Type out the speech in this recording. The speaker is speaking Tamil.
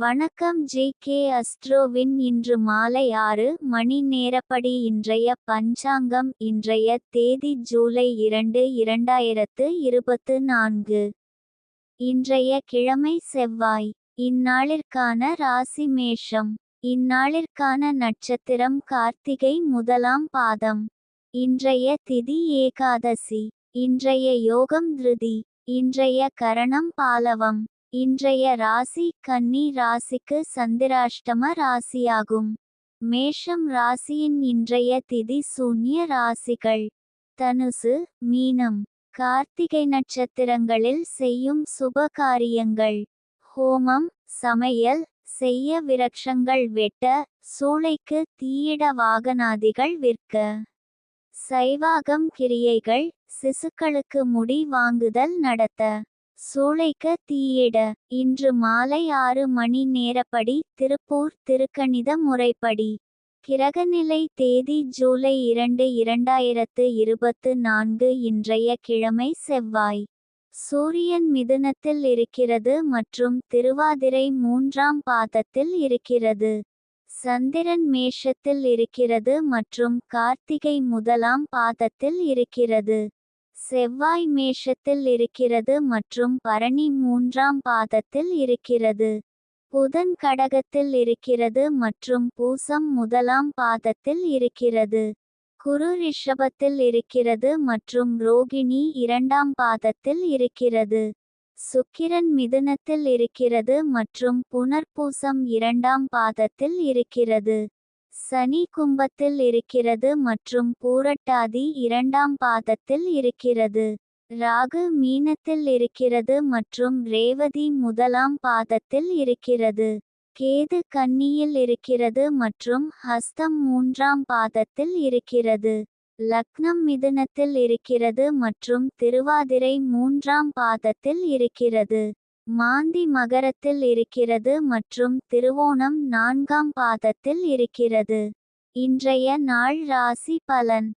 வணக்கம் ஜே.கே. அஸ்ட்ரோவின் இன்று மாலை 6 மணி நேரப்படி இன்றைய பஞ்சாங்கம். இன்றைய தேதி ஜூலை 2, 2024. இன்றைய கிழமை செவ்வாய். இந்நாளிற்கான ராசி மேஷம். இந்நாளிற்கான நட்சத்திரம் கார்த்திகை முதலாம் பாதம். இன்றைய திதி ஏகாதசி. இன்றைய யோகம் திருதி. இன்றைய கரணம் பாலவம். இன்றைய ராசி கன்னி ராசிக்கு சந்திராஷ்டம ராசியாகும். மேஷம் ராசியின் இன்றைய திதி சூன்ய ராசிகள் தனுசு, மீனம். கார்த்திகை நட்சத்திரங்களில் செய்யும் சுப காரியங்கள்: ஹோமம், சமையல் செய்ய, விரக்ஷங்கள் வெட்ட, சூளைக்கு தீயிட, வாகனாதிகள் விற்க, சைவாகம் கிரியைகள், சிசுக்களுக்கு முடி வாங்குதல் நடத்த, சூளைக்க தீயிட. இன்று மாலை 6 மணி நேரப்படி திருப்பூர் திருக்கணித முறைப்படி. கிரகநிலை தேதி ஜூலை 2, 2024. இன்றைய கிழமை செவ்வாய். சூரியன் மிதுனத்தில் இருக்கிறது மற்றும் திருவாதிரை 3ஆம் பாதத்தில் இருக்கிறது. சந்திரன் மேஷத்தில் இருக்கிறது மற்றும் கார்த்திகை முதலாம் பாதத்தில் இருக்கிறது. செவ்வாய் மேஷத்தில் இருக்கிறது மற்றும் பரணி 3ஆம் பாதத்தில் இருக்கிறது. புதன் கடகத்தில் இருக்கிறது மற்றும் பூசம் முதலாம் பாதத்தில் இருக்கிறது. குரு ரிஷபத்தில் இருக்கிறது மற்றும் ரோகிணி 2ஆம் பாதத்தில் இருக்கிறது. சுக்கிரன் மிதுனத்தில் இருக்கிறது மற்றும் புனர்பூசம் 2ஆம் பாதத்தில் இருக்கிறது. சனி கும்பத்தில் இருக்கிறது மற்றும் பூரட்டாதி 2ஆம் பாதத்தில் இருக்கிறது. ராகு மீனத்தில் இருக்கிறது மற்றும் ரேவதி முதலாம் பாதத்தில் இருக்கிறது. கேது கன்னியில் இருக்கிறது மற்றும் ஹஸ்தம் 3ஆம் பாதத்தில் இருக்கிறது. லக்னம் மிதுனத்தில் இருக்கிறது மற்றும் திருவாதிரை 3ஆம் பாதத்தில் இருக்கிறது. மாந்தி மகரத்தில் இருக்கிறது மற்றும் திருவோணம் 4ஆம் பாதத்தில் இருக்கிறது. இன்றைய நாள் ராசி பலன்.